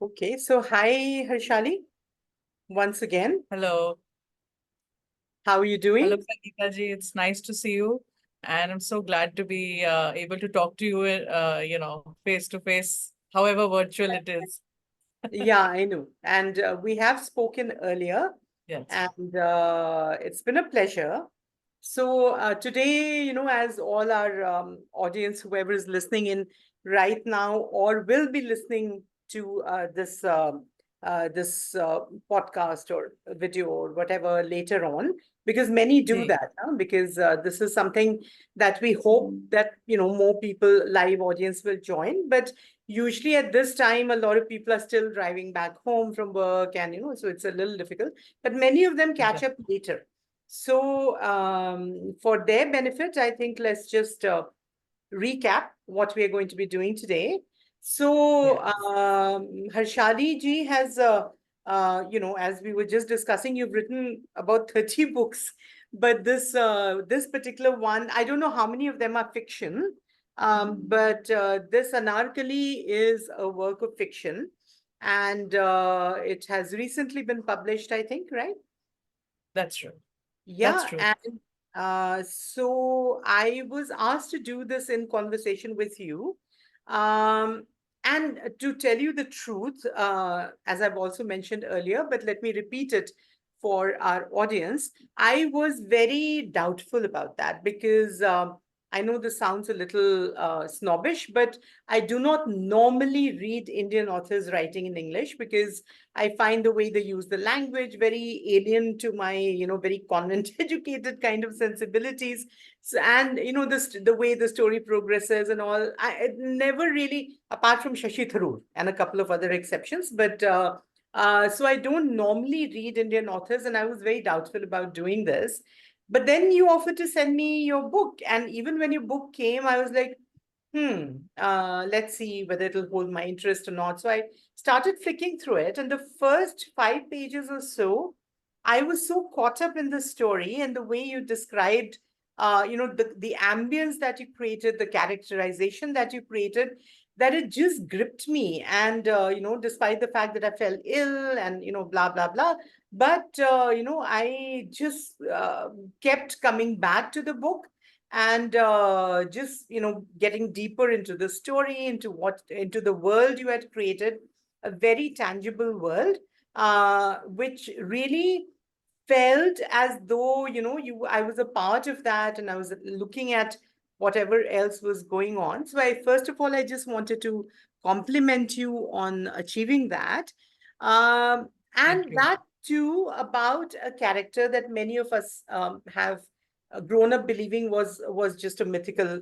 Okay, so hi, Harshali, once again. Hello. How are you Hello, doing? Sangeeta ji. It's nice to see you. And I'm so glad to be able to talk to you, face to face, however virtual it is. Yeah, I know. And we have spoken earlier, Yes, and it's been a pleasure. So today, as all our audience, whoever is listening in right now or will be listening to this podcast or video or whatever later on, because many do ji. that, huh? Because this is something that we hope that more people, live audience, will join. But usually at this time, a lot of people are still driving back home from work, and so it's a little difficult. But many of them catch up later. So, for their benefit, I think let's just recap what we are going to be doing today. So, Yes. Harshali ji has, as we were just discussing, you've written about 30 books, but this particular one, I don't know how many of them are fiction, but this Anarkali is a work of fiction, and it has recently been published, I think, right? That's true. That's Yeah, true. and so I was asked to do this in conversation with you. Um, and to tell you the truth, as I've also mentioned earlier, but let me repeat it for our audience, I was very doubtful about that because I know this sounds a little snobbish, but I do not normally read Indian authors writing in English because I find the way they use the language very alien to my, very convent educated kind of sensibilities. So, and this the way the story progresses and all. I never really, apart from Shashi Tharoor and a couple of other exceptions, but so I don't normally read Indian authors, and I was very doubtful about doing this. But then you offered to send me your book, and even when your book came, I was like, let's see whether it'll hold my interest or not. So I started flicking through it, and the first 5 pages or so, I was so caught up in the story and the way you described, the ambience that you created, the characterization that you created, that it just gripped me. And, despite the fact that I fell ill and, blah, blah, blah, but, I just kept coming back to the book and just getting deeper into the story, into the world you had created, a very tangible world, which really felt as though you I was a part of that, and I was looking at whatever else was going on. So I first of all, I just wanted to compliment you on achieving that, Thank and you. that too about a character that many of us have grown up believing was just a mythical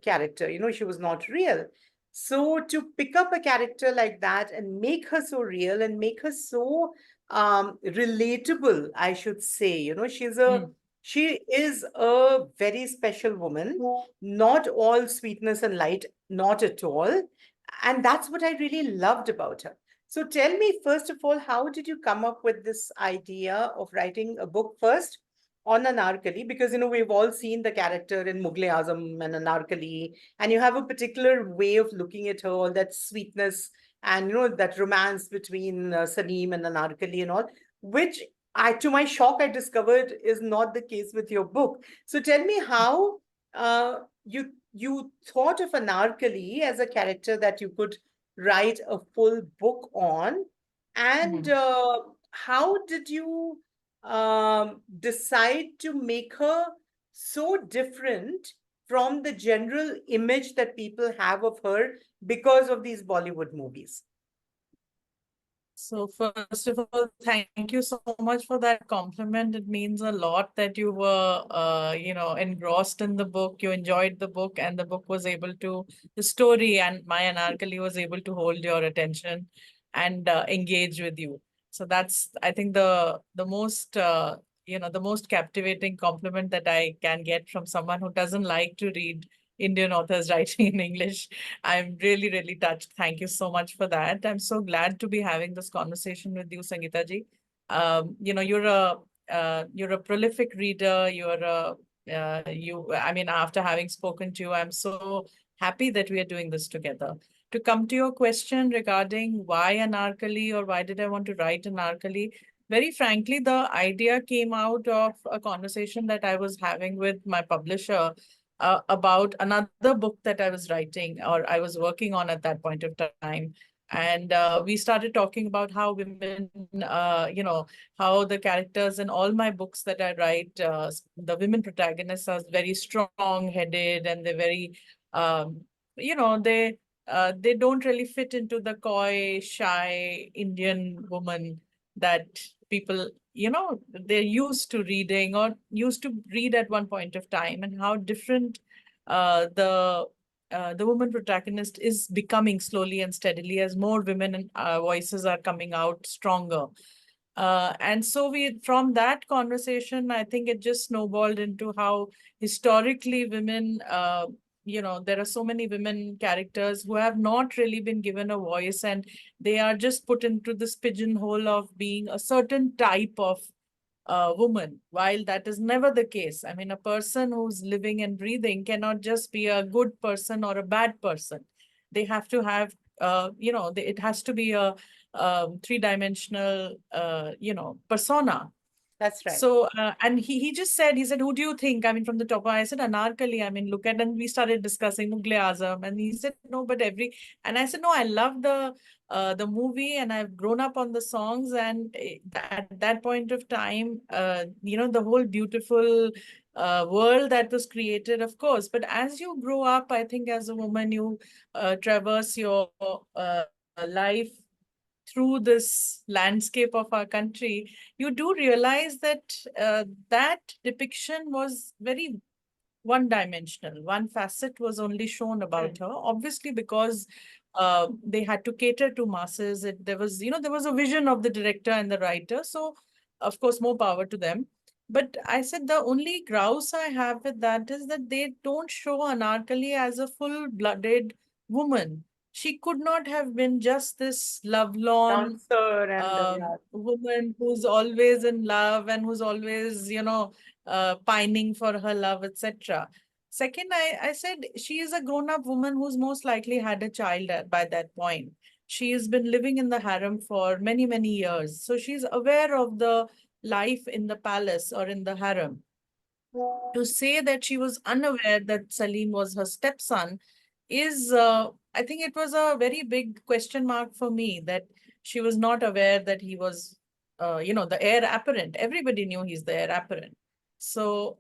character. She was not real. So to pick up a character like that and make her so real and make her so relatable, I should say. Hmm. She is a very special woman, not all sweetness and light, not at all. And that's what I really loved about her. So tell me, first of all, how did you come up with this idea of writing a book first on Anarkali? Because we've all seen the character in Mughal Azam and Anarkali, and you have a particular way of looking at her, all that sweetness and that romance between Salim and Anarkali and all, which to my shock, I discovered is not the case with your book. So tell me how you thought of Anarkali as a character that you could write a full book on, and Hmm. how did you decide to make her so different from the general image that people have of her because of these Bollywood movies? So first of all, thank you so much for that compliment. It means a lot that you were, engrossed in the book. You enjoyed the book, and the book was able to, the story and my Anarkali was able to hold your attention and engage with you. So that's, I think, the most, the most captivating compliment that I can get from someone who doesn't like to read Indian authors writing in English. I'm really, really touched. Thank you so much for that. I'm so glad to be having this conversation with you, Sangeeta ji. You're a prolific reader. I mean, after having spoken to you, I'm so happy that we are doing this together. to come to your question regarding why Anarkali or why did I want to write Anarkali, very frankly, the idea came out of a conversation that I was having with my publisher about another book that I was writing or I was working on at that point of time. And we started talking about how women, how the characters in all my books that I write, the women protagonists are very strong-headed and they're very, they don't really fit into the coy, shy Indian woman that people, they're used to reading or used to read at one point of time, and how different the woman protagonist is becoming slowly and steadily as more women and voices are coming out stronger. And so from that conversation, I think it just snowballed into how historically women, there are so many women characters who have not really been given a voice, and they are just put into this pigeonhole of being a certain type of woman, while that is never the case. I mean, a person who's living and breathing cannot just be a good person or a bad person. They have to have, it has to be a three-dimensional, persona. That's right. So, and he just said, he said, who do you think? I mean, from the top, I said, Anarkali. I mean, look at, and we started discussing Mughal Azam. And he said, no, but and I said, no, I love the movie and I've grown up on the songs. And at that point of time, the whole beautiful world that was created, of course. But as you grow up, I think as a woman, you traverse your life through this landscape of our country, you do realize that that depiction was very one-dimensional. One facet was only shown about Mm. her, obviously because they had to cater to masses. There was a vision of the director and the writer, so of course more power to them. But I said the only grouse I have with that is that they don't show Anarkali as a full-blooded woman. She could not have been just this lovelorn Dancer and yeah. woman who's always in love and who's always, pining for her love, etc. Second, I said she is a grown-up woman who's most likely had a child by that point. She has been living in the harem for many, many years. So she's aware of the life in the palace or in the harem. To say that she was unaware that Salim was her stepson is, I think it was a very big question mark for me, that she was not aware that he was, the heir apparent. Everybody knew he's the heir apparent. So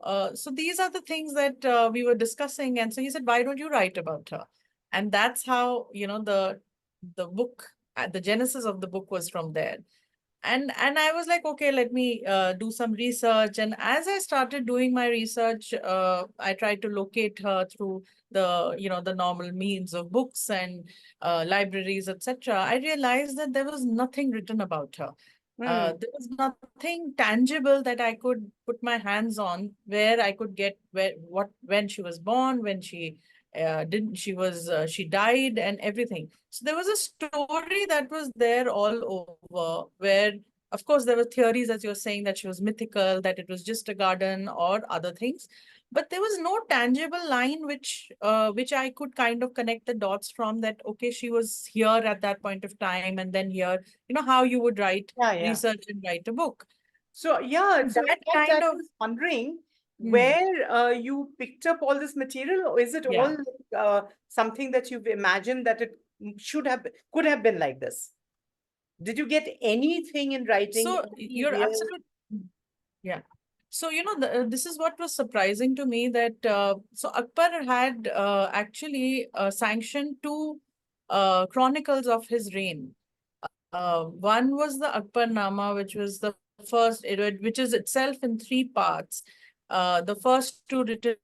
these are the things that we were discussing. And so he said, why don't you write about her? And that's how, the book, the genesis of the book was from there. And I was like, okay, let me do some research. And as I started doing my research, I tried to locate her through the normal means of books and libraries, etc. I realized that there was nothing written about her. Mm. There was nothing tangible that I could put my hands on, where I could get when she was born, when she didn't she died and everything. So there was a story that was there all over, where of course there were theories, as you're saying, that she was mythical, that it was just a garden or other things, but there was no tangible line which I could kind of connect the dots from, that okay, she was here at that point of time and then here, how you would write Yeah, yeah. research and write a book. So yeah, so in That fact, I kind of was wondering hmm, where you picked up all this material, or is it all yeah. something that you've imagined that it could have been like this? Did you get anything in writing, So any you're real? absolutely yeah. So, this is what was surprising to me, that so Akbar had actually sanctioned two chronicles of his reign. One was the Akbarnama, which was the first, which is itself in three parts. The first two written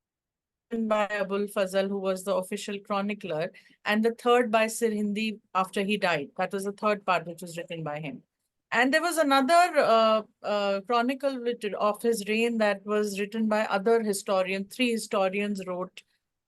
by Abul Fazl, who was the official chronicler, and the third by Sir Hindi after he died. That was the third part, which was written by him. And there was another chronicle of his reign that was written by other historians. Three historians wrote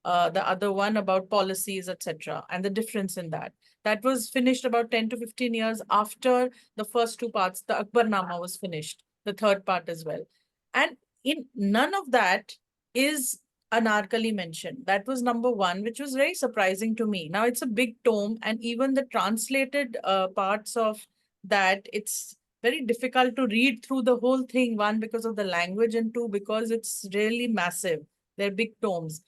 the other one about policies, etc., and the difference in that. That was finished about 10 to 15 years after the first two parts. The Akbarnama was finished, the third part as well. And in none of that is Anarkali mentioned. That was number one, which was very surprising to me. Now it's a big tome, and even the translated parts of that, it's very difficult to read through the whole thing. One, because of the language, and two, because it's really massive. They're big tomes.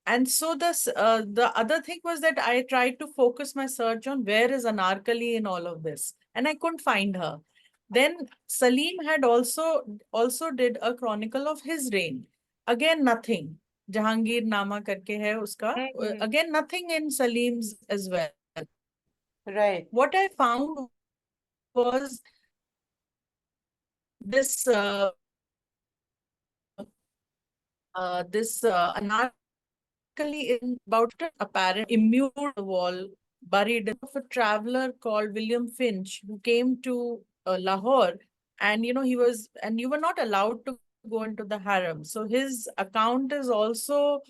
And so the other thing was that I tried to focus my search on where is Anarkali in all of this, and I couldn't find her. Then Salim had also did a chronicle of his reign. Again, nothing. Jahangir Nama karke hai uska. Mhm. Again, nothing in Salim's as well. Right. What I found was this Anarkali in about an apparent immune wall buried of a traveler called William Finch who came to Lahore, and you were not allowed to go into the harem. So his account is also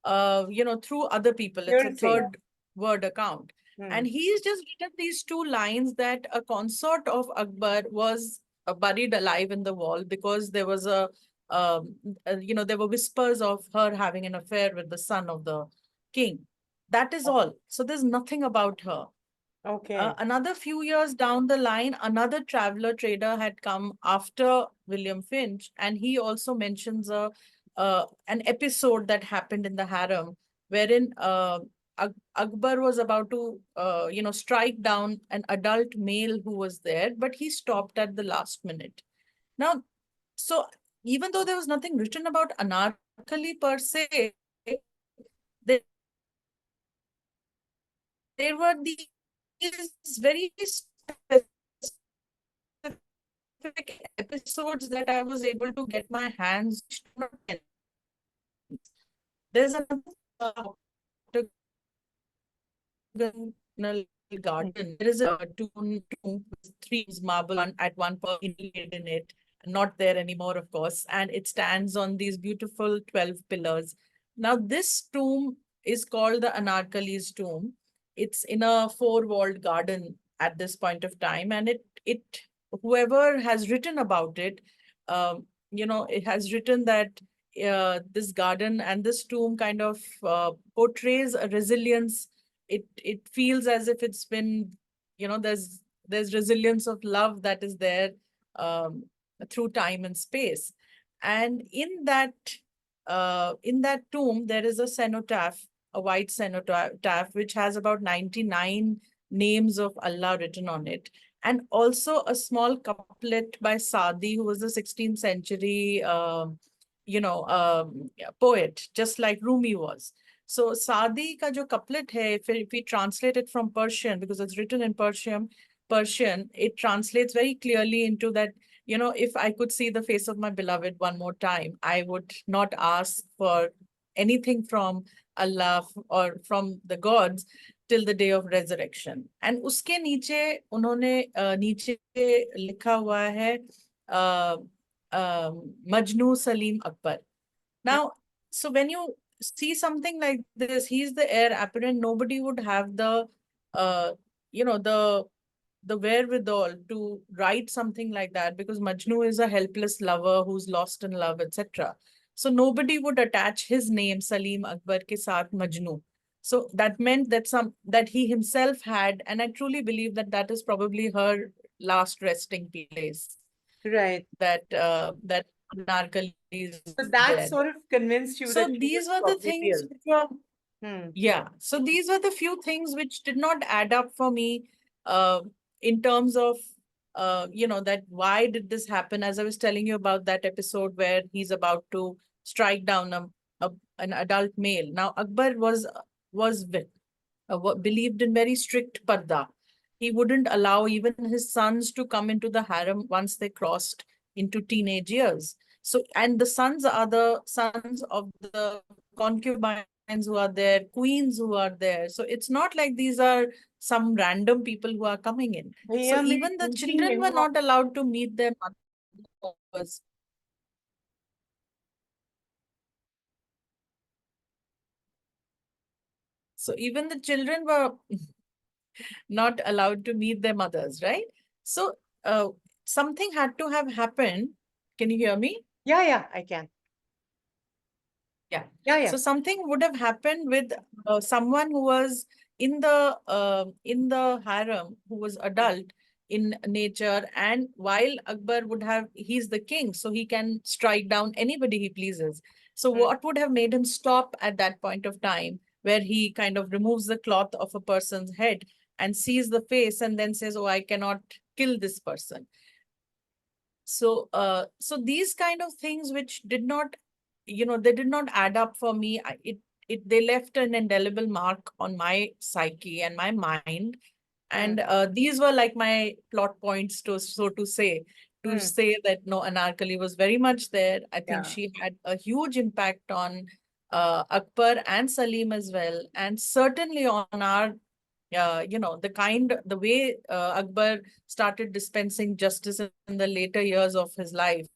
through other people. It's a Hearsay. third word account. And Hmm. he's just written these two lines that a consort of Akbar was buried alive in the wall because there was um, there were whispers of her having an affair with the son of the king. That is all. So there's nothing about her. Okay. Another few years down the line, another traveler trader had come after William Finch, and he also mentions an episode that happened in the harem, wherein Akbar was about to strike down an adult male who was there, but he stopped at the last minute. Now, so even though there was nothing written about Anarkali per se, there were these very specific episodes that I was able to get my hands on. There's another octagonal garden. There is a tomb with three marble on at one point inlaid in it, not there anymore, of course, and it stands on these beautiful 12 pillars. Now, this tomb is called the Anarkali's tomb. It's in a four-walled garden at this point of time, and it whoever has written about it, it has written that this garden and this tomb kind of portrays a resilience. It feels as if it's been, there's resilience of love that is there um, through time and space. And in that tomb there is a cenotaph, a white cenotaph which has about 99 names of Allah written on it, and also a small couplet by Sadi, who was the 16th century poet, just like Rumi was. So Sadi ka jo couplet hai, if we translate it from Persian, because it's written in Persian, it translates very clearly into that, if I could see the face of my beloved one more time, I would not ask for anything from Allah or from the gods till the day of resurrection. And uske niche unhone niche likha hua hai Majnu Salim Akbar. Now, so when you see something like this, he's the heir apparent. Nobody would have uh, the wherewithal to write something like that, because Majnu is a helpless lover who's lost in love, etc. So nobody would attach his name Salim Akbar ke saath Majnu. So that meant that he himself had, and I truly believe that that is probably her last resting place. Right. That Narkali is So there. that sort of convinced you So that she these was were the probably things real. which were, Hmm. yeah. So these were the few things which did not add up for me uh, in terms of, that why did this happen? As I was telling you about that episode where he's about to strike down an adult male. Now, Akbar was believed in very strict parda. He wouldn't allow even his sons to come into the harem once they crossed into teenage years. So, and the sons are the sons of the concubines who are there, queens who are there. So it's not like these are some random people who are coming in. So भैया even मेरी the thinking children were नहीं not हो- allowed to meet their mothers. So even the children were not allowed to meet their mothers, right? So something had to have happened. Can you hear me? Yeah, yeah, I can. Yeah. Yeah, yeah. So something would have happened with someone who was in the harem, who was adult in nature, and while Akbar would have, he's the king, so he can strike down anybody he pleases. So Mm, what would have made him stop at that point of time, where he kind of removes the cloth of a person's head and sees the face and then says, "Oh, I cannot kill this person." So these kind of things which did not, they did not add up for me. They left an indelible mark on my psyche and my mind. And mm, these were like my plot points, to so to mm, say that no, Anarkali was very much there. I think yeah. she had a huge impact on Akbar and Salim as well, and certainly on our the way Akbar started dispensing justice in the later years of his life.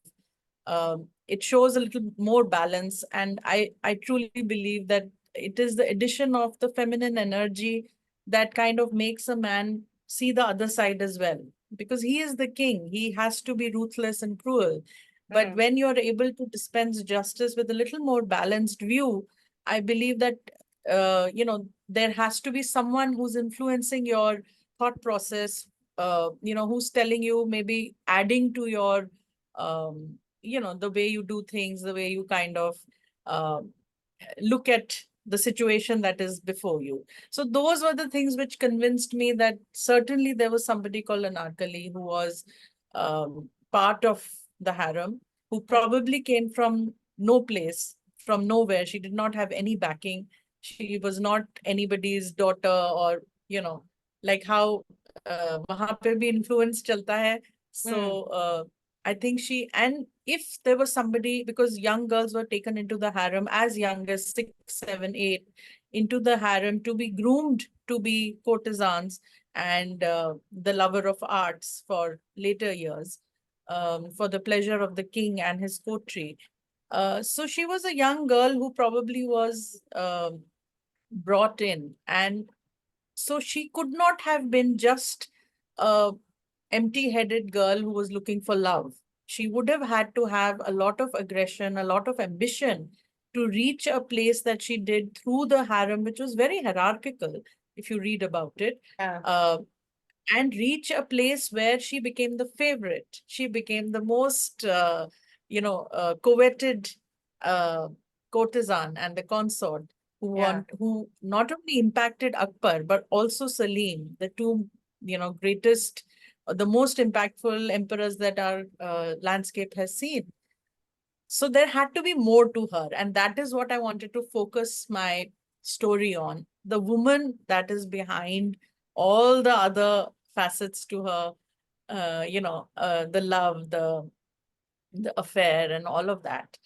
It shows a little more balance, and I truly believe that it is the addition of the feminine energy that kind of makes a man see the other side as well, because he is the king. He has to be ruthless and cruel. But Mm, when you're able to dispense justice with a little more balanced view, I believe that there has to be someone who's influencing your thought process, who's telling you, maybe adding to your the way you do things, the way you kind of uh, look at the situation that is before you. So those were the things which convinced me that certainly there was somebody called Anarkali who was part of the harem, who mm, probably came from no place, from nowhere. She did not have any backing. She was not anybody's daughter, or like how वहाँ पे भी influence चलता है. mm, So I think and if there was somebody, because young girls were taken into the harem as young as 6, 7, 8, into the harem to be groomed to be courtesans and the lover of arts for later years, for the pleasure of the king and his courtry. So she was a young girl who probably was brought in, and so she could not have been just a empty-headed girl who was looking for love. She would have had to have a lot of aggression, a lot of ambition to reach a place that she did through the harem, which was very hierarchical, if you read about it. yeah. Uh, and reach a place where she became the favorite. She became the most, coveted uh, courtesan and the consort Yeah. who not only impacted Akbar but also Salim, the two, greatest, the most impactful emperors that our landscape has seen. So there had to be more to her, and that is what I wanted to focus my story on. The woman that is behind all the other facets to her, the love, the affair, and all of that.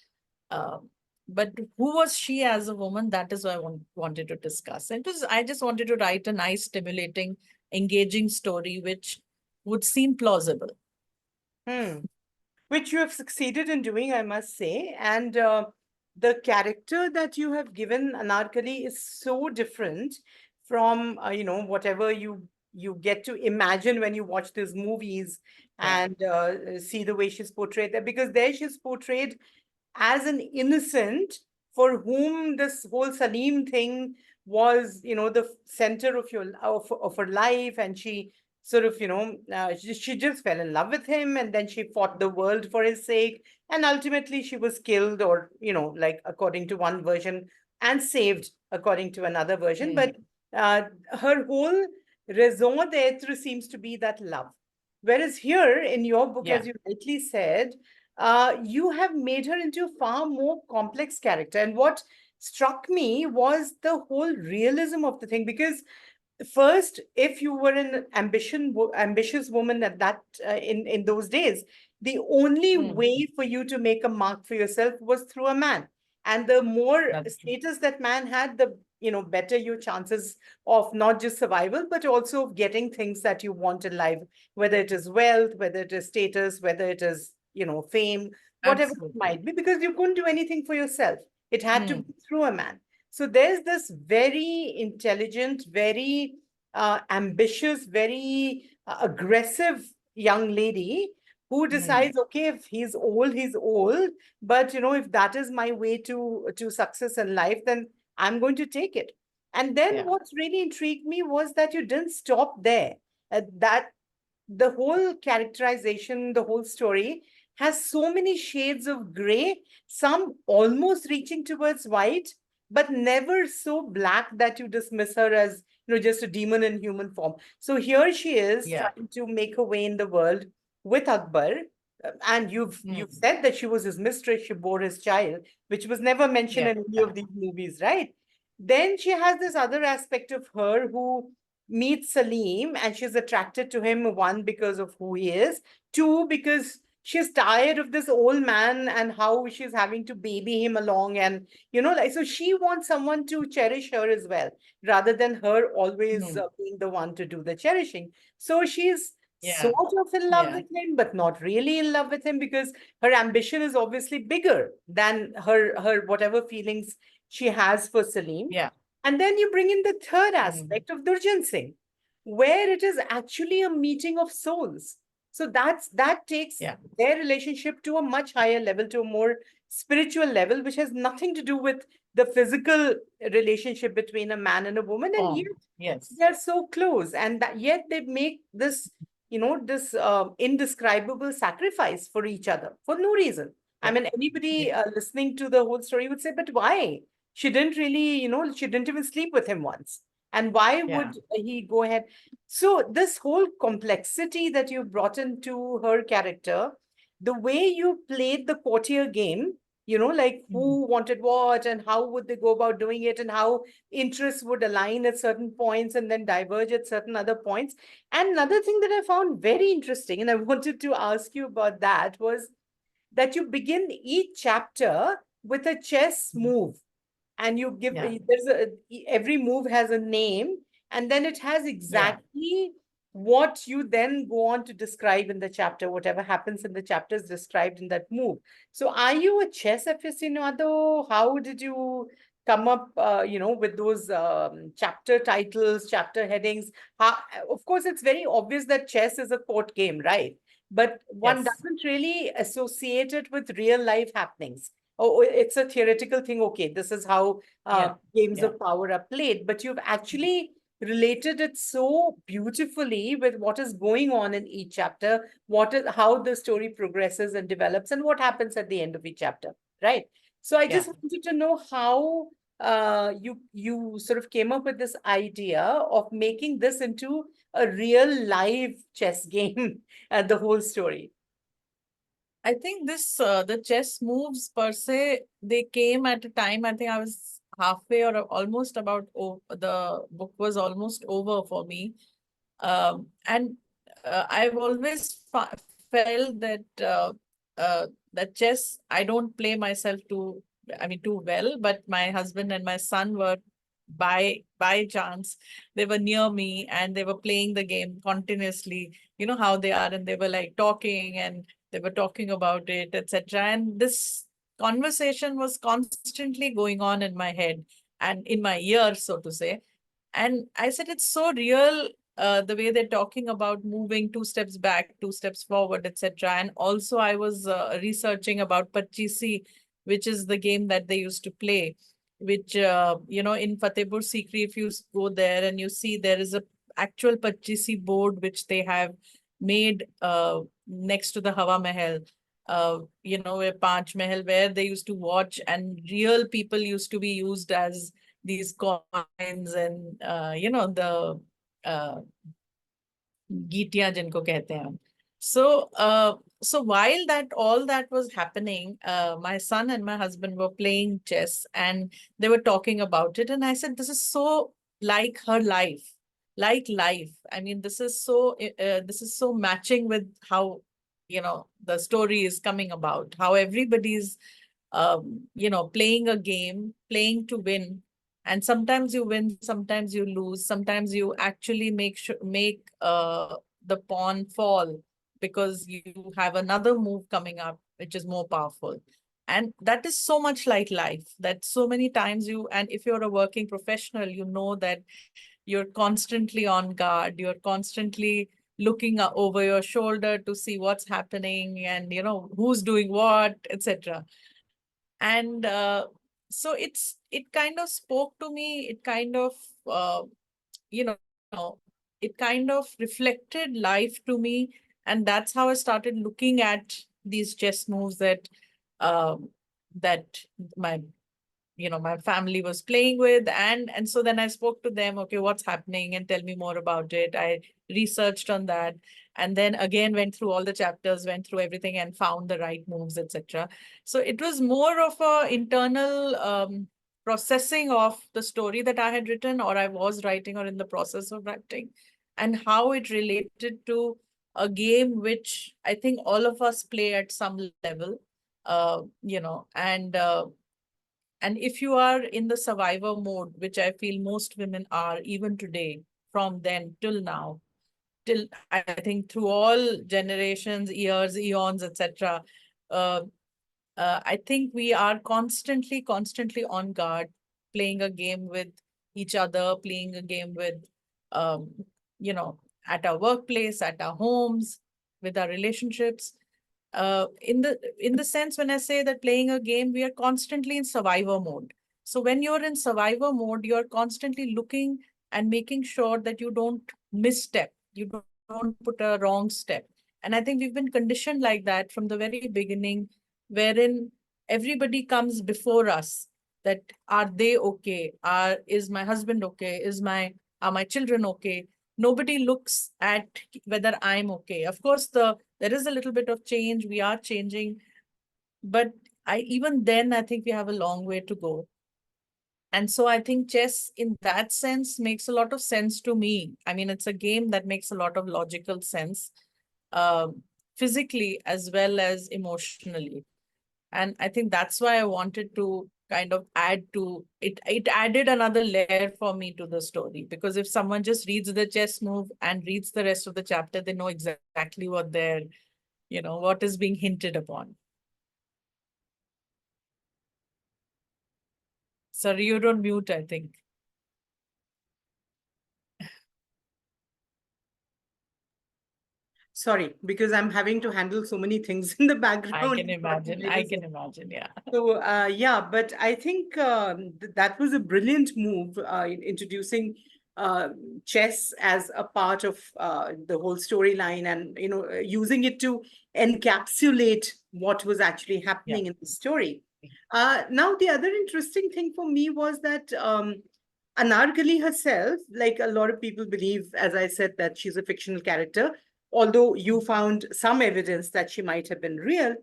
Um, but who was she as a woman? That is what wanted to discuss. And I just wanted to write a nice, stimulating, engaging story which would seem plausible. Hmm. Which you have succeeded in doing, I must say. And the character that you have given Anarkali is so different from whatever you get to imagine when you watch these movies Yeah. and see the way she's portrayed there. Because there she's portrayed as an innocent for whom this whole Salim thing was, the center of of her life, and she sort of, she just fell in love with him, and then she fought the world for his sake, and ultimately she was killed, or like according to one version, and saved according to another version. Mm. But uh, her whole raison d'être seems to be that love. Whereas here in your book, Yeah. as you rightly said, you have made her into a far more complex character. And what struck me was the whole realism of the thing. Because first, if you were an ambitious woman at that in those days, the only Mm. way for you to make a mark for yourself was through a man. And the more That's true. status that man had, the better your chances of not just survival, but also of getting things that you want in life, whether it is wealth, whether it is status, whether it is fame, whatever it Absolutely. might be, because you couldn't do anything for yourself. It had to Mm. be through a man. So there's this very intelligent, very ambitious, very aggressive young lady who decides, okay, if he's old, but if that is my way to success in life, then I'm going to take it. And then Yeah. what's really intrigued me was that you didn't stop there. That the whole characterization, the whole story has so many shades of gray, some almost reaching towards white, but never so black that you dismiss her as, just a demon in human form. So here she is Yeah. trying to make her way in the world with Akbar. And you've Mm. said that she was his mistress, she bore his child, which was never mentioned Yeah. in any of these movies, right? Then she has this other aspect of her who meets Salim and she's attracted to him, one, because of who he is, two, because she's tired of this old man and how she's having to baby him along. And, like, so she wants someone to cherish her as well, rather than her always Mm. being the one to do the cherishing. So she's Yeah. sort of in love Yeah. with him, but not really in love with him because her ambition is obviously bigger than her whatever feelings she has for Salim. Yeah. And then you bring in the third Mm. aspect of Durjan Singh, where it is actually a meeting of souls. So that takes Yeah. their relationship to a much higher level, to a more spiritual level, which has nothing to do with the physical relationship between a man and a woman. And yet Yes. they're so close, and that yet they make this, this indescribable sacrifice for each other for no reason. I Yeah. mean, anybody Yeah. listening to the whole story would say, but why? She didn't really, she didn't even sleep with him once. And why Yeah. would he go ahead? So, this whole complexity that you brought into her character, the way you played the courtier game, like Mm. who wanted what and how would they go about doing it, and how interests would align at certain points and then diverge at certain other points. And another thing that I found very interesting, and I wanted to ask you about that, was that you begin each chapter with a chess move, and you give Yeah. there's a every move has a name, and then it has Yeah. exactly what you then go on to describe in the chapter. Whatever happens in the chapter is described in that move. So are you a chess aficionado? How did you come up with those chapter titles, chapter headings? How, of course it's very obvious that chess is a court game, right? But one Yes. doesn't really associate it with real life happenings. Oh, it's a theoretical thing. Okay, this is how Yeah. games Yeah. of power are played, but you've actually related it so beautifully with what is going on in each chapter, how the story progresses and develops, and what happens at the end of each chapter, right? So I Yeah. just wanted to know how you sort of came up with this idea of making this into a real live chess game, the whole story. I think this the chess moves per se, they came at a time, I think I was halfway or almost about the book was almost over for me. And I've always felt that chess, I don't play myself too, I mean, too well, but my husband and my son were by chance, they were near me and they were playing the game continuously. You know how they are, and they were like talking and they were talking about it, etc. And this conversation was constantly going on in my head and in my ear, so to say. And I said, it's so real, the way they're talking about moving 2 steps back, 2 steps forward, etc. And also, I was researching about Pachisi, which is the game that they used to play, which, in Fatehpur Sikri, if you go there and you see there is a actual Pachisi board which they have made next to the Hawa Mahal. Where Panch Mahal, where they used to watch, and real people used to be used as these coins and the uh, गीटियां जिनको कहते हैं हम. So while that all that was happening, my son and my husband were playing chess and they were talking about it, and I said, this is so like her life, like life. I mean, this is so matching with how the story is coming about, how everybody's playing a game, playing to win. And sometimes you win, sometimes you lose, sometimes you actually make the pawn fall because you have another move coming up, which is more powerful. And that is so much like life, that so many times and if you're a working professional, you know that you're constantly on guard, you're constantly looking over your shoulder to see what's happening and, who's doing what, etc. And so it kind of spoke to me. It kind of, you know, it kind of reflected life to me. And that's how I started looking at these chess moves that my my family was playing with. And so then I spoke to them, okay, what's happening, and tell me more about it. I researched on that, and then again went through all the chapters, went through everything, and found the right moves, etc. So it was more of a internal processing of the story that I had written, or I was writing, or in the process of writing, and how it related to a game which I think all of us play at some level. And if you are in the survivor mode, which I feel most women are even today, from then till now, till I think through all generations, years, eons, etc., uh, I think we are constantly on guard, playing a game with each other, playing a game with, um, you know, at our workplace, at our homes, with our relationships. In the sense, when I say that playing a game, we are constantly in survivor mode. So when you're in survivor mode, you're constantly looking and making sure that you don't misstep, you don't put a wrong step. And I think we've been conditioned like that from the very beginning, wherein everybody comes before us, that are they okay, is my husband okay, are my children okay. Nobody looks at whether I'm okay. Of course, there is a little bit of change, we are changing, but even then I think we have a long way to go. And so I think chess in that sense makes a lot of sense to me. I mean, it's a game that makes a lot of logical sense, um, physically as well as emotionally. And I think that's why I wanted to kind of add to it. It added another layer for me to the story, because if someone just reads the chess move and reads the rest of the chapter, they know exactly what is being hinted upon. Sorry, you don't mute, I think. Sorry, because I'm having to handle so many things in the I background. can imagine. I can imagine. Yeah. So, yeah, but I think that was a brilliant move in introducing uh, chess as a part of the whole storyline, and using it to encapsulate what was actually Yeah. happening in the story. Now, the other interesting thing for me was that Anarkali herself, like a lot of people believe, as I said, that she's a fictional character, although you found some evidence that she might have been real.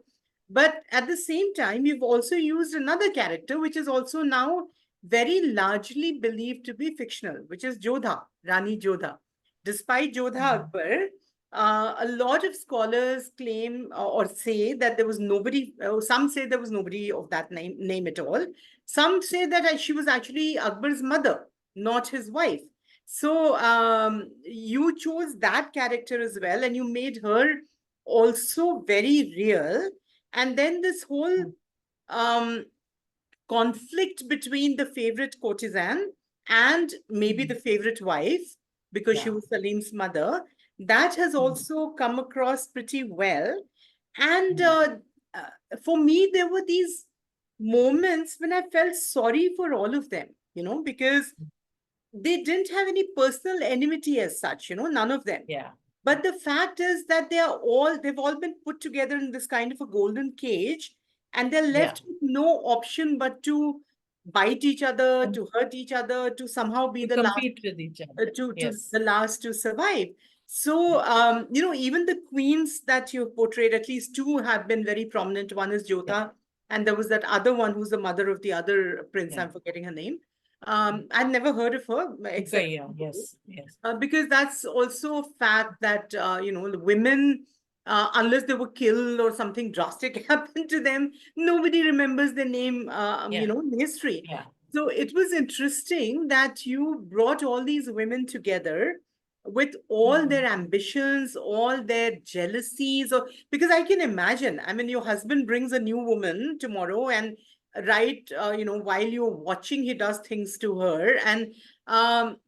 But at the same time, you've also used another character, which is also now very largely believed to be fictional, which is Jodha, Rani Jodha. Despite Jodha Mhm. Akbar, a lot of scholars claim or say that there was nobody, some say there was nobody of that name at all. Some say that she was actually Akbar's mother, not his wife. So you chose that character as well, and you made her also very real. And then this whole um, conflict between the favorite courtesan and maybe the Mhm. favorite wife, because she Yeah. was Salim's mother, that has Mhm. also come across pretty well. And Mhm. for me, there were these moments when I felt sorry for all of them, because they didn't have any personal enmity as such, none of them. Yeah. But the fact is that they've all been put together in this kind of a golden cage, and they're Yeah. left with no option but to bite each other, And to hurt each other, to somehow be to the last, compete with each other. to Yes. the last to survive. So, Yeah. even the queens that you've portrayed, at least two have been very prominent. One is Yeah. Jyotha, and there was that other one who's the mother of the other prince. Yeah. I'm forgetting her name. I'd never heard of her except Okay. Yeah. Yes. Yes. because that's also a fact that the women, unless they were killed or something drastic happened to them, nobody remembers their name, Yeah. in history. Yeah. So it was interesting that you brought all these women together with all their Mhm. ambitions, all their jealousies, or because I can imagine, I mean, your husband brings a new woman tomorrow, and right, while you're watching, he does things to her, and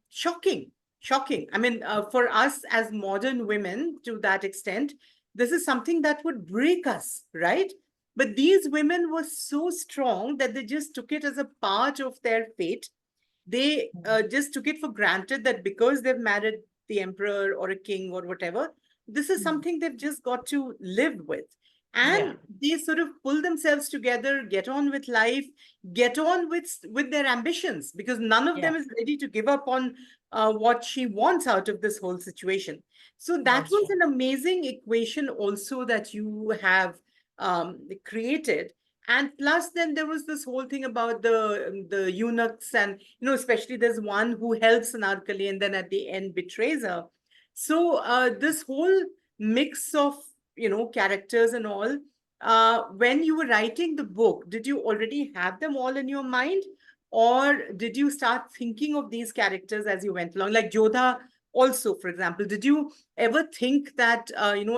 shocking, shocking. I mean, for us as modern women, to that extent, this is something that would break us, right? But these women were so strong that they just took it as a part of their fate. They just took it for granted that because they've married the emperor or a king or whatever, this is Mm. something they've just got to live with. And Yeah. they sort of pull themselves together, get on with life, get on with their ambitions, because none of them Yeah. is ready to give up on what she wants out of this whole situation. So that That's was true. an amazing equation also that you have created. And plus then there was this whole thing about the eunuchs, and especially there's one who helps Anarkali and then at the end betrays her. So this whole mix of characters and all, when you were writing the book, did you already have them all in your mind, or did you start thinking of these characters as you went along, like Jodha also, for example? Did you ever think that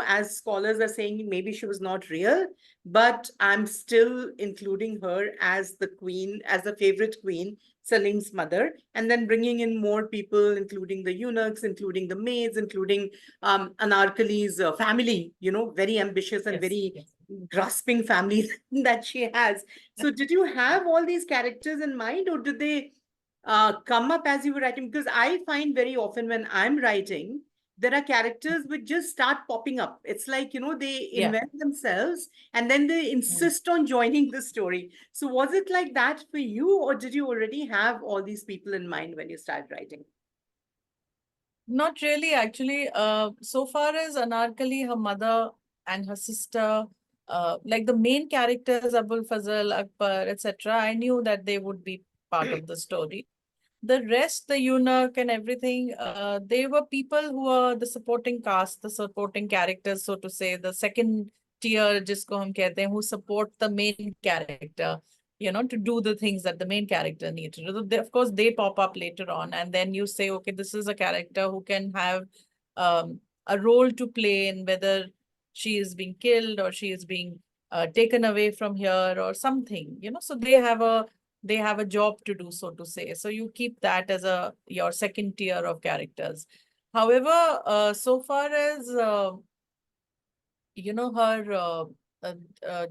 as scholars are saying, maybe she was not real, but I'm still including her as the queen, as the favorite queen, Salim's mother, and then bringing in more people, including the eunuchs, including the maids, including Anarkali's family, very ambitious and Yes. very Yes. grasping family that she has. So, did you have all these characters in mind, or did they come up as you were writing? Because I find very often when I'm writing, there are characters which just start popping up. It's like, they Yeah. invent themselves and then they Mm. insist on joining the story. So, was it like that for you, or did you already have all these people in mind when you started writing? Not really, actually. So far as Anarkali, her mother and her sister, like the main characters, Abul Fazal, Akbar, etc., I knew that they would be part of the story. The rest, the eunuch and everything, they were people who were the supporting cast, the supporting characters, so to say, the second tier, जिसको हम कहते हैं, who support the main character, to do the things that the main character needs to do. Of course, they pop up later on, and then you say, okay, this is a character who can have a role to play in whether she is being killed or she is being taken away from here or something, so they have a job to do, so to say. So you keep that as your second tier of characters. However, so far as her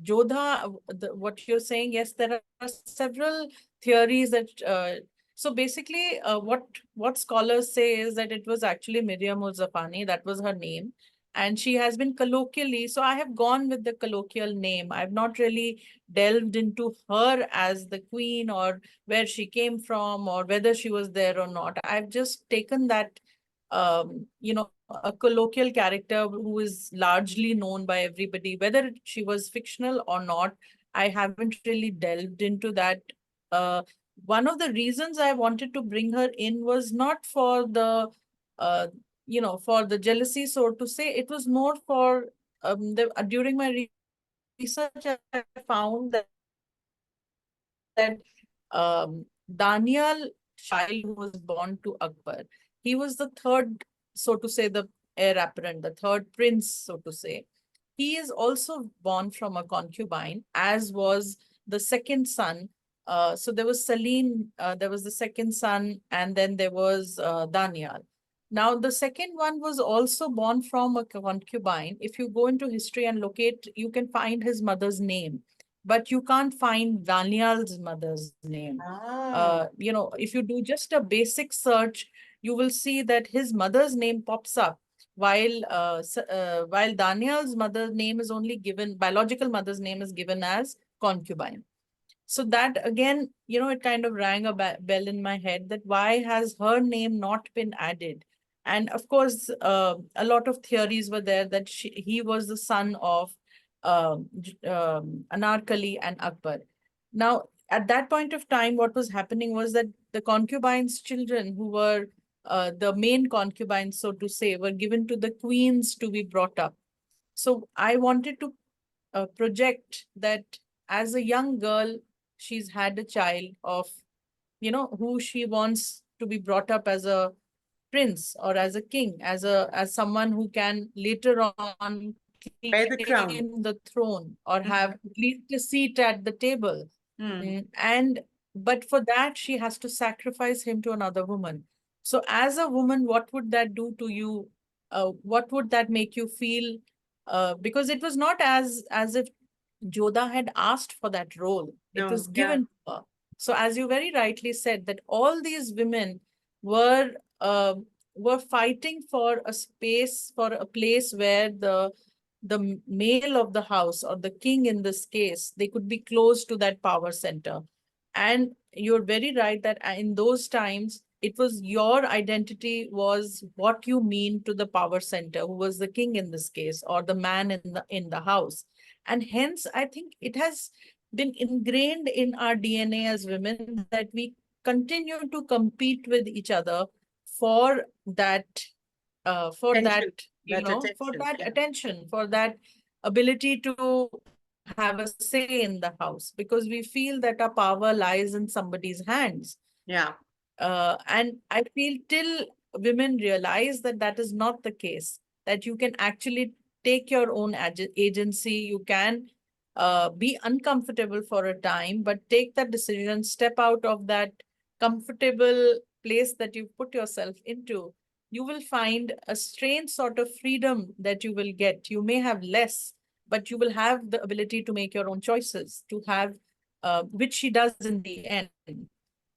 Jodha, what you're saying, yes, there are several theories that. So basically, what scholars say is that it was actually Miriam Uzafani, that was her name, and she has been colloquially. So I have gone with the colloquial name. I've not really delved into her as the queen or where she came from or whether she was there or not. I've just taken that a colloquial character who is largely known by everybody, whether she was fictional or not. I haven't really delved into that. Uh, One of the reasons I wanted to bring her in was not for uh, for the jealousy, so to say. It was more for during my research, I found that Daniel child who was born to Akbar, he was the third, so to say, the heir apparent, the third prince, so to say. He is also born from a concubine, as was the second son. So there was Salim, there was the second son, and then there was Daniel. Now, the second one was also born from a concubine. If you go into history and locate, you can find his mother's name, but you can't find Daniel's mother's name. Ah, If you do just a basic search, you will see that his mother's name pops up, while Daniel's mother's name is only given, biological mother's name is given as concubine. So that again, it kind of rang a bell in my head, that why has her name not been added? And of course, a lot of theories were there that he was the son of Anarkali and Akbar. Now, at that point of time, what was happening was that the concubines' children, who were the main concubines, so to say, were given to the queens to be brought up. So I wanted to project that as a young girl, she's had a child of, who she wants to be brought up as a prince or as a king, as someone who can later on bear the crown. claim the throne or have Mhm. at least a seat at the table. Hmm. And but for that, she has to sacrifice him to another woman. So as a woman, what would that do to you? What would that make you feel? Because it was not as if Jodha had asked for that role. It No, was yeah, given to her. So as you very rightly said, that all these women were uh, were fighting for a space, for a place where the male of the house, or the king in this case, they could be close to that power center. And you're very right that in those times, it was your identity was what you mean to the power center, who was the king in this case, or the man in the house. And hence, I think it has been ingrained in our DNA as women that we continue to compete with each other for attention, you that know, for attention. that Yeah, attention, for that ability to have a say in the house, because we feel that our power lies in somebody's hands. yeah. And I feel till women realize that that is not the case, that you can actually take your own agency, you can be uncomfortable for a time, but take that decision, step out of that comfortable place that you put yourself into. You will find a strange sort of freedom that you will get. You may have less, but you will have the ability to make your own choices, to have, which she does in the end.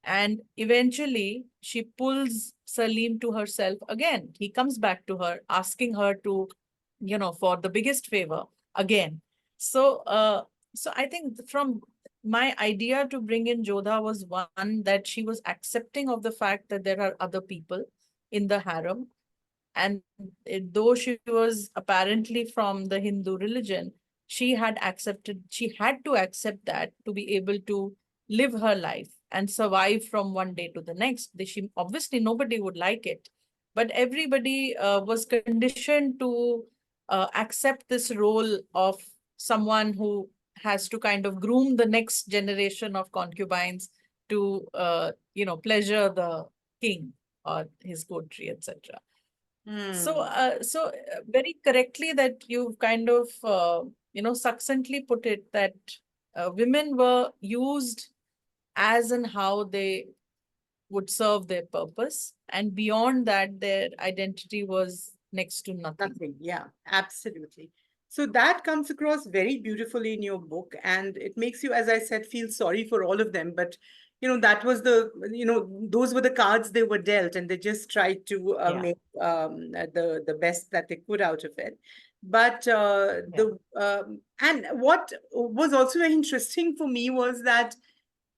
And eventually, she pulls Salim to herself again. He comes back to her, asking her to, for the biggest favor again. So, so I think from my idea to bring in Jodha was one, that she was accepting of the fact that there are other people in the harem, and though she was apparently from the Hindu religion, she had to accept that to be able to live her life and survive from one day to the next. She obviously nobody would like it, but everybody was conditioned to accept this role of someone who has to kind of groom the next generation of concubines to pleasure the king or his courtry, etc. So, Hmm. very correctly that you've kind of, succinctly put it, that women were used as and how they would serve their purpose, and beyond that, their identity was next to nothing. Nothing. Yeah, absolutely. So that comes across very beautifully in your book, and it makes you, as I said, feel sorry for all of them. But that was those were the cards they were dealt, and they just tried to Yeah, make the best that they could out of it. But yeah, the and what was also very interesting for me was that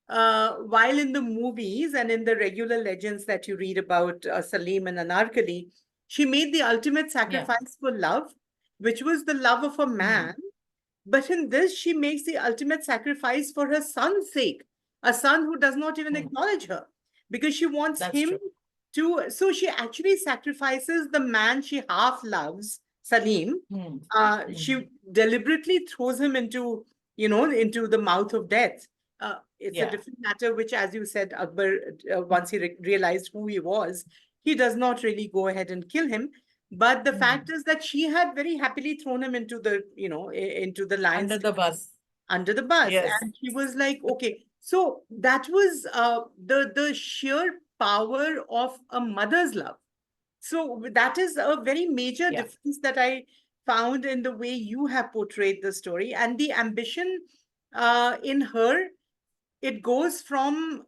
while in the movies and in the regular legends that you read about Salim and Anarkali, she made the ultimate yeah. sacrifice for love, which was the love of a man. Hmm. But in this, she makes the ultimate sacrifice for her son's sake, a son who does not even Hmm. acknowledge her, because she wants That's him true. to. So she actually sacrifices the man she half loves, Salim. Hmm. Hmm. She deliberately throws him into the mouth of death. It's a Yeah. different matter, which, as you said, Akbar, once he realized who he was, he does not really go ahead and kill him. But the Hmm. fact is that she had very happily thrown him into into the lion's Under the den, bus. under the bus, Yes. and she was like, okay. So that was the sheer power of a mother's love. So that is a very major Yeah. difference that I found in the way you have portrayed the story, and the ambition in her. It goes from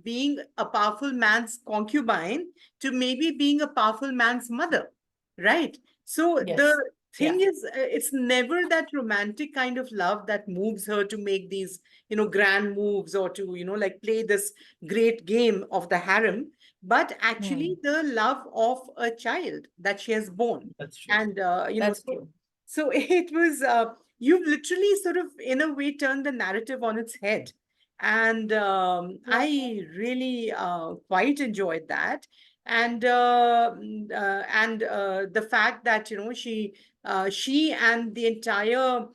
being a powerful man's concubine to maybe being a powerful man's mother, right? So the Yes. Yeah. thing is, it's never that romantic kind of love that moves her to make these, grand moves, or to, like, play this great game of the harem, but Hmm. actually the love of a child that she has born. That's true. And, That's so, true. it was, you've literally sort of, in a way, turned the narrative on its head, and I really quite enjoyed that. And the fact that she and the entire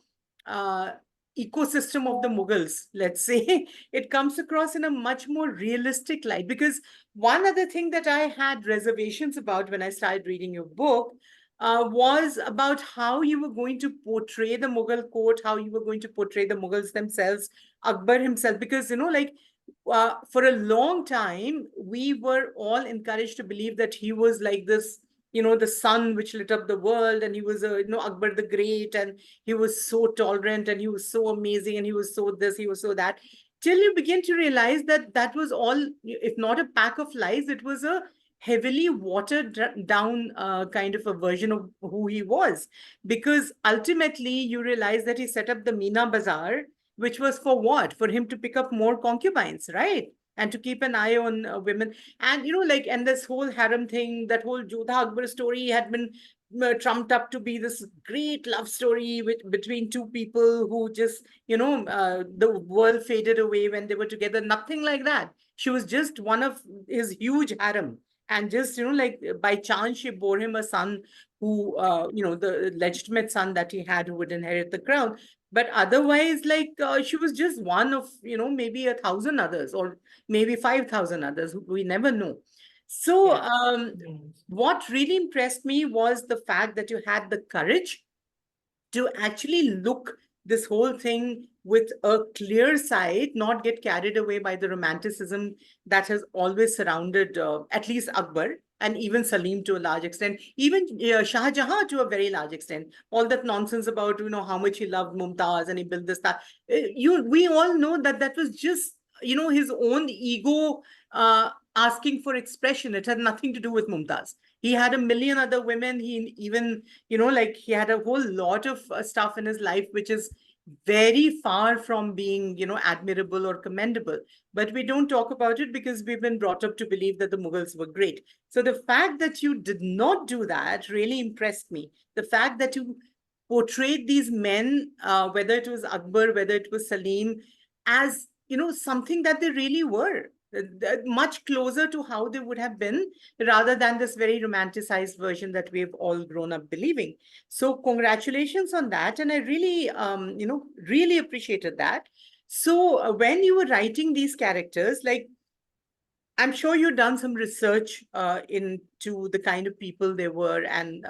uh, ecosystem of the Mughals, let's say, it comes across in a much more realistic light. Because one other thing that I had reservations about when I started reading your book was about how you were going to portray the Mughal court, how you were going to portray the Mughals themselves, Akbar himself, because like for a long time, we were all encouraged to believe that he was like this, the sun which lit up the world, and he was Akbar the Great, and he was so tolerant, and he was so amazing, and he was so this, he was so that, till you begin to realize that that was all, if not a pack of lies, it was a heavily watered down kind of a version of who he was. Because ultimately, you realize that he set up the Meena Bazaar, which was for what? For him to pick up more concubines, right? And to keep an eye on women. And, and this whole harem thing, that whole Jodha Akbar story had been trumped up to be this great love story between two people who just, the world faded away when they were together. Nothing like that. She was just one of his huge harem. And just, like by chance, she bore him a son who, the legitimate son that he had, who would inherit the crown. But otherwise, like, she was just one of, maybe 1,000 others, or maybe 5,000 others. We never know. So Yeah. what really impressed me was the fact that you had the courage to actually look this whole thing with a clear sight, not get carried away by the romanticism that has always surrounded at least Akbar, and even Salim to a large extent, even Shah Jahan to a very large extent. All that nonsense about, how much he loved Mumtaz and he built this, that. We all know that that was just, his own ego asking for expression. It had nothing to do with Mumtaz. He had a million other women. He even, like, he had a whole lot of stuff in his life which is very far from being, admirable or commendable. But we don't talk about it because we've been brought up to believe that the Mughals were great. So the fact that you did not do that really impressed me. The fact that you portrayed these men, whether it was Akbar, whether it was Salim, as, something that they really were, much closer to how they would have been, rather than this very romanticized version that we've all grown up believing. So congratulations on that. And I really, really appreciated that. So when you were writing these characters, like, I'm sure you've done some research into the kind of people they were, and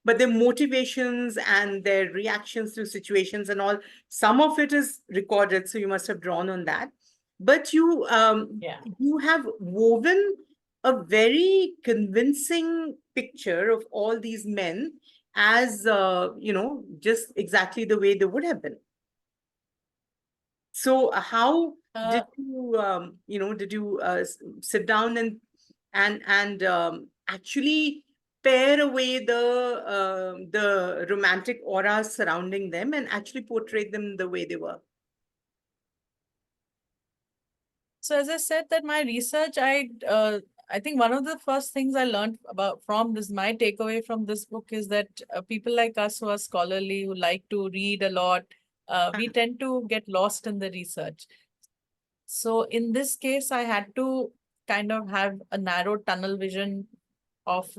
but their motivations and their reactions to situations and all. Some of it is recorded, so you must have drawn on that. But Yeah. you have woven a very convincing picture of all these men as just exactly the way they would have been. So how did Uh, you, did you sit down and actually pare away the romantic aura surrounding them and actually portray them the way they were? So as I said that my research, I think one of the first things I learned about from this, my takeaway from this book is that people like us who are scholarly, who like to read a lot, we tend to get lost in the research. So in this case, I had to kind of have a narrow tunnel vision of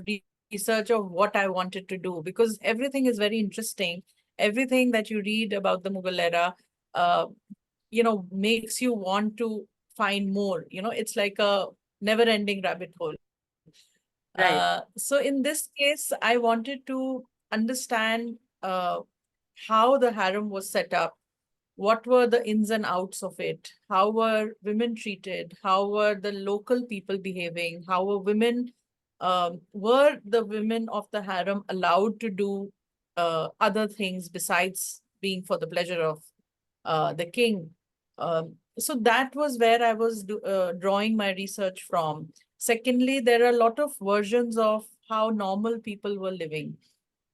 research of what I wanted to do, because everything is very interesting. Everything that you read about the Mughal era, uh, makes you want to find more. It's like a never-ending rabbit hole. Right, So in this case, I wanted to understand how the harem was set up, what were the ins and outs of it, how were women treated, how were the local people behaving, how were the women of the harem allowed to do other things besides being for the pleasure of the king. So that was where I was drawing my research from. Secondly, there are a lot of versions of how normal people were living.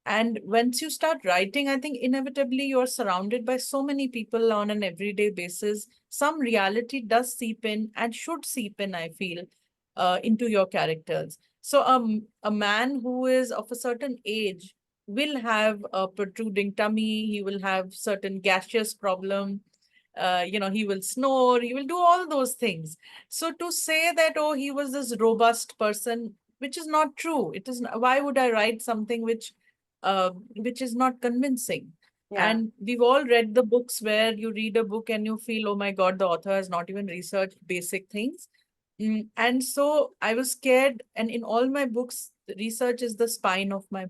And once you start writing, I think inevitably you're surrounded by so many people on an everyday basis. Some reality does seep in and should seep in, I feel, into your characters. So a man who is of a certain age will have a protruding tummy, he will have certain gaseous problem, he will snore, he will do all those things. So to say that, oh, he was this robust person, which is not true. It is, why would I write something which is not convincing? yeah. And we've all read the books where you read a book and you feel, oh my God, the author has not even researched basic things. And so I was scared. And in all my books, research is the spine of my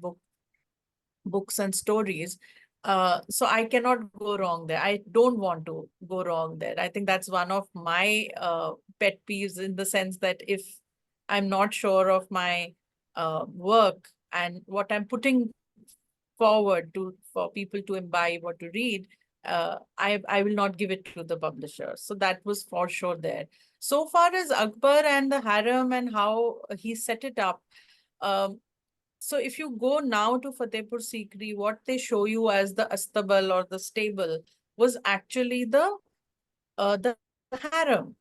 books and stories. So I cannot go wrong there. I don't want to go wrong there. I think that's one of my pet peeves, in the sense that if I'm not sure of my work and what I'm putting forward to for people to imbibe or to read, I will not give it to the publisher. So that was for sure there. So far as Akbar and the harem and how he set it up, um, so if you go now to Fatehpur Sikri, what they show you as the astabal or the stable was actually the harem.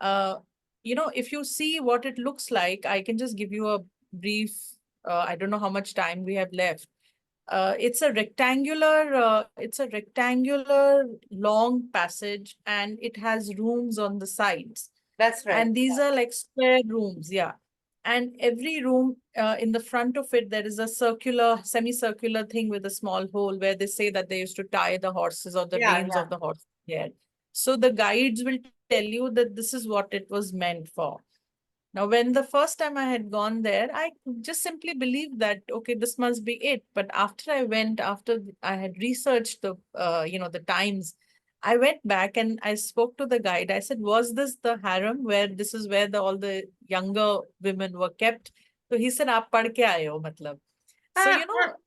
Uh, if you see what it looks like, I can just give you a brief. I don't know how much time we have left. It's a rectangular long passage, and it has rooms on the sides. That's right. And these are like square rooms, yeah. And every room, in the front of it, there is a semicircular thing with a small hole where they say that they used to tie the horses or the Yeah, reins yeah. of the horse there. So the guides will tell you that this is what it was meant for. Now, when the first time I had gone there, I just simply believed that, okay, this must be it. But after I had researched the times, I went back and I spoke to the guide. I said, was this the harem where this is where all the younger women were kept? So he said, aap pad ke aaye ho, matlab. So,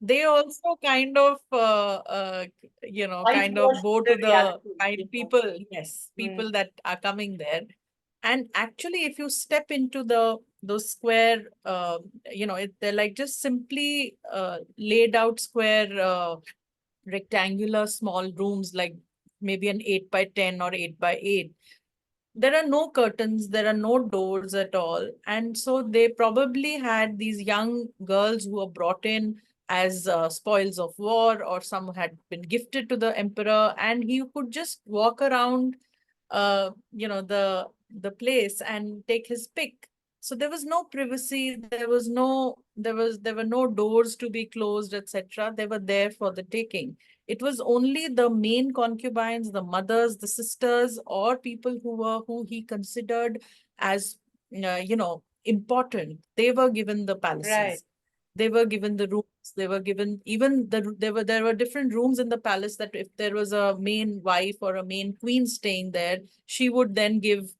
they also kind of, kind of Whitewash bow the to the reality, kind you know. people, yes, Mm. people that are coming there. And actually, if you step into those square, they're like just simply laid out square, rectangular small rooms, like maybe an 8 by 10 or 8 by 8. There are no curtains, there are no doors at all. And so they probably had these young girls who were brought in as spoils of war, or some had been gifted to the emperor, and he could just walk around the place and take his pick. So there was no privacy, there were no doors to be closed, etc. They were there for the taking. It was only the main concubines, the mothers, the sisters, or people who he considered as important. They were given the Right. palaces. They were given the rooms. They were given even there were different rooms in the palace, that if there was a main wife or a main queen staying there, she would then give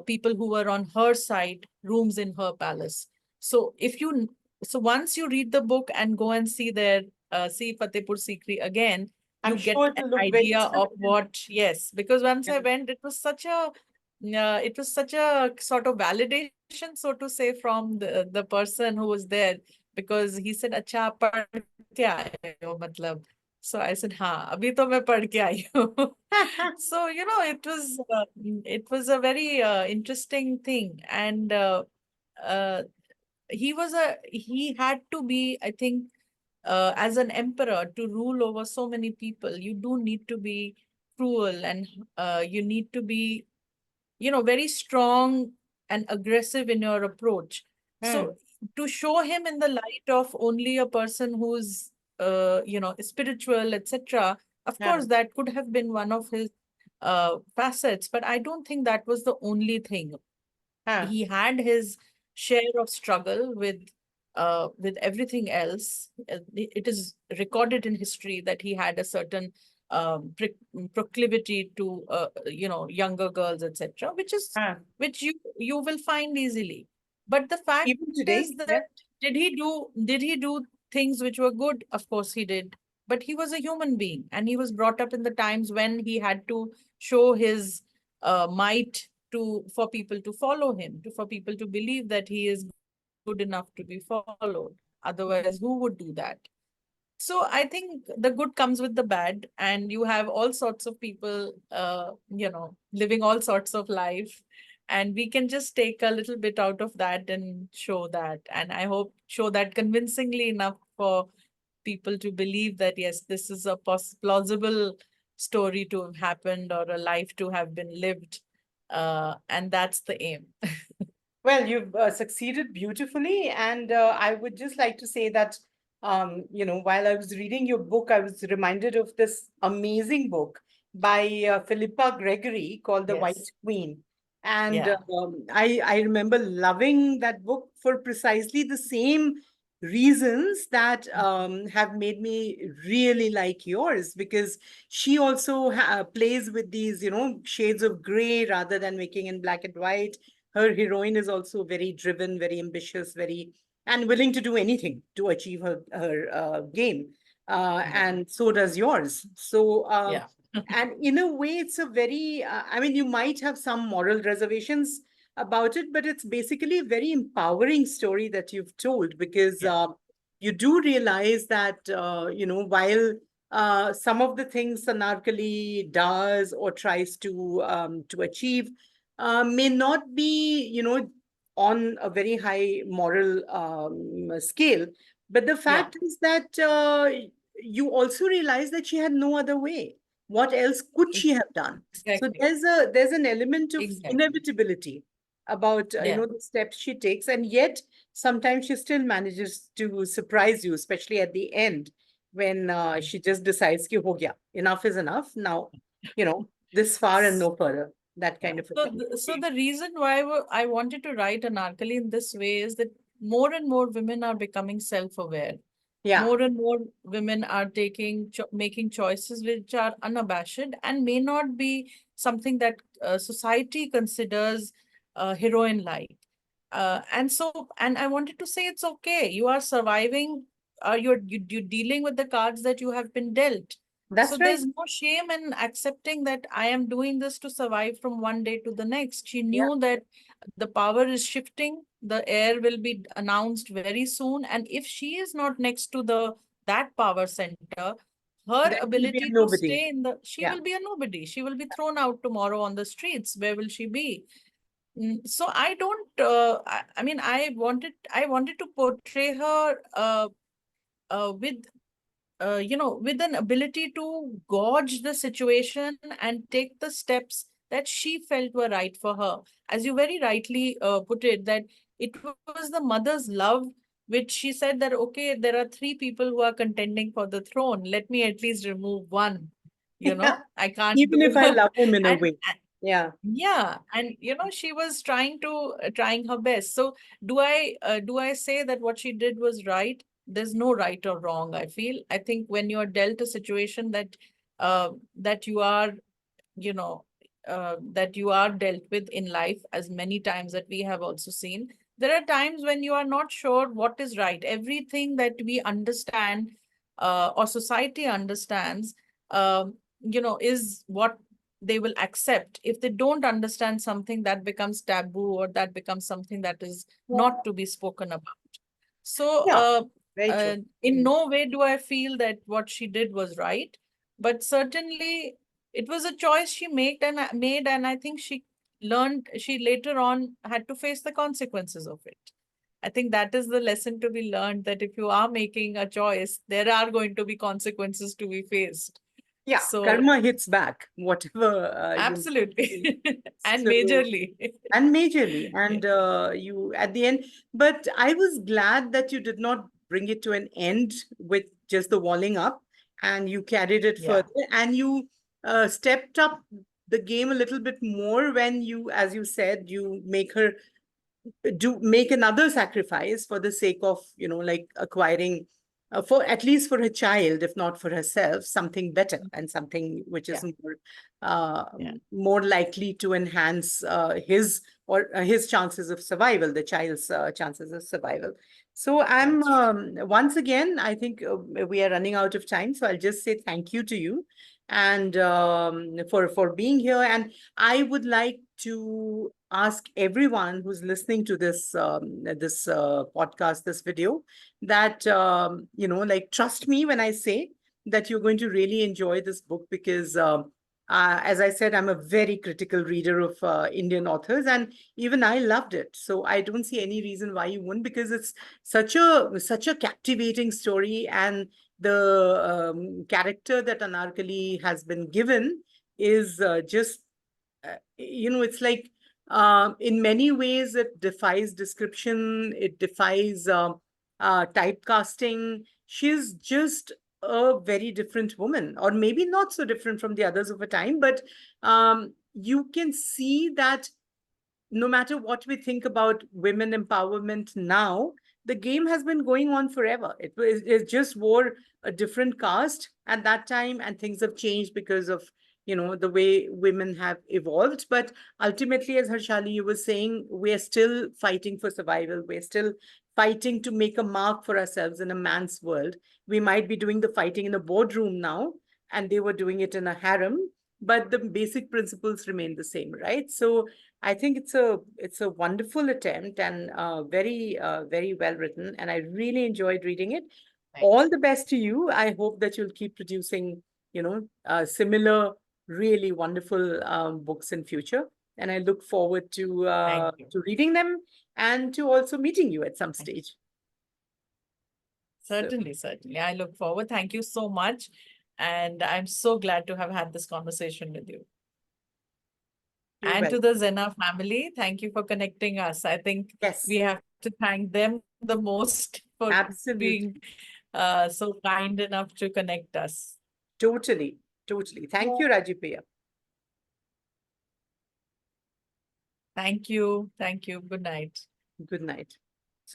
people who were on her side rooms in her palace. So once you read the book and go and see Fatehpur Sikri again, I'm you sure get it an will look very idea of similar. what, yes, because once Yeah. I went, it was such a sort of validation, so to say, from the person who was there, because he said, "Acha, aap पढ़ के आए हो मतलब." So I said, "हाँ, अभी तो मैं पढ़ के आई हूँ." So it was a very interesting thing, and uh, he had to be, I think, as an emperor, to rule over so many people. You do need to be cruel, and you need to be very strong and aggressive in your approach. Hmm. So to show him in the light of only a person who's spiritual, etc., of Yeah. course that could have been one of his facets, but I don't think that was the only thing. Huh. He had his share of struggle with everything else. It is recorded in history that he had a certain proclivity to younger girls, etc., Huh. which you will find easily. But the fact Even is today, that yeah. did he do things which were good? Of course he did. But he was a human being, and he was brought up in the times when he had to show his might to for people to follow him, for people to believe that he is good enough to be followed. Otherwise, who would do that? So I think the good comes with the bad, and you have all sorts of people, living all sorts of life. And we can just take a little bit out of that and show that. And I hope show that convincingly enough for people to believe that, yes, this is a plausible story to have happened, or a life to have been lived. And that's the aim. Well, you've succeeded beautifully. And I would just like to say that, while I was reading your book, I was reminded of this amazing book by Philippa Gregory called The White Yes. Queen. And Yeah. I remember loving that book for precisely the same reasons that have made me really like yours, because she also plays with these, shades of gray rather than making in black and white. Her heroine is also very driven, very ambitious, very and willing to do anything to achieve her game. Yeah. And so does yours. So, Yeah. and in a way, it's a very, I mean, you might have some moral reservations about it, but it's basically a very empowering story that you've told, because Yeah. you do realize that, while some of the things Sanarkali does or tries to achieve may not be, on a very high moral scale, but the Yeah. fact is that you also realize that she had no other way. What else could she have done? So Exactly. there's an element of Exactly. inevitability about Yeah. the steps she takes, and yet sometimes she still manages to surprise you, especially at the end when she just decides ki ho gaya, enough is enough now, this far and no further, that Yeah. kind of a So, thing. so the reason why I wanted to write Anarkali in this way is that more and more women are becoming self-aware. Yeah, More and more women are making choices which are unabashed and may not be something that society considers heroine-like. And I wanted to say it's okay. You are surviving. You're dealing with the cards that you have been dealt. So that's right. there's no shame in accepting that I am doing this to survive from one day to the next. She Yeah, knew that the power is shifting, the heir will be announced very soon, and if she is not next to the that power center, her then she'll be a ability to nobody. stay in the she Yeah, will be a nobody. She will be thrown out tomorrow on the streets. Where will she be? So I don't. I mean, I wanted to portray her with with an ability to gauge the situation and take the steps that she felt were right for her. As you very rightly put it, that it was the mother's love, which she said that, okay, there are three people who are contending for the throne. Let me at least remove one. yeah. I can't Even do if I love him in a and way. Yeah, yeah, and she was trying her best. So do I say that what she did was right? There's no right or wrong, I feel. I think when you're dealt a situation that you are, you know, that you are dealt with in life, as many times that we have also seen, there are times when you are not sure what is right. Everything that we understand or society understands, is what they will accept. If they don't understand something, that becomes taboo, or that becomes something that is not to be spoken about. So, yeah, very true. in Mm. no way do I feel that what she did was right, but certainly it was a choice she made, and I think she later on had to face the consequences of it. I think that is the lesson to be learned, that if you are making a choice, there are going to be consequences to be faced. Yeah, So, karma hits back, whatever absolutely, and so majorly. and majorly, Yeah. and you at the end. But I was glad that you did not bring it to an end with just the walling up, and you carried it Yeah. further, and you stepped up the game a little bit more when you, as you said, you make another sacrifice for the sake of, like acquiring, for at least for her child, if not for herself, something better and something which is Yeah. uh, Yeah. more likely to enhance his chances of survival, the child's chances of survival. So I'm, That's true. once again, I think we are running out of time, so I'll just say thank you to you, and for being here. And I would like to ask everyone who's listening to this podcast, this video, that like, trust me when I say that you're going to really enjoy this book, because as I said, I'm a very critical reader of Indian authors, and even I loved it. So I don't see any reason why you wouldn't, because it's such a captivating story, and the character that Anarkali has been given is just it's like, in many ways it defies description, it defies typecasting. She's just a very different woman, or maybe not so different from the others of her time, but you can see that no matter what we think about women empowerment now, the game has been going on forever. It just wore a different cast at that time, and things have changed because of, the way women have evolved. But ultimately, as Harshali, you were saying, we're still fighting for survival. We're still fighting to make a mark for ourselves in a man's world. We might be doing the fighting in a boardroom now, and they were doing it in a harem, but the basic principles remain the same, right? So I think it's a wonderful attempt, and very well written, and I really enjoyed reading it. Thank All the best to you. I hope that you'll keep producing, similar really wonderful books in future, and I look forward thank you. to reading them and to also meeting you at some Thank you. stage. So Certainly, certainly. I look forward. Thank you so much. And I'm so glad to have had this conversation with you. you're And to welcome. the Zena family, thank you for connecting us. I think Yes, we have to thank them the most for absolutely, being so kind enough to connect us. totally, totally. Thank you, Rajipriya. Thank you. Thank you. Good night. Good night.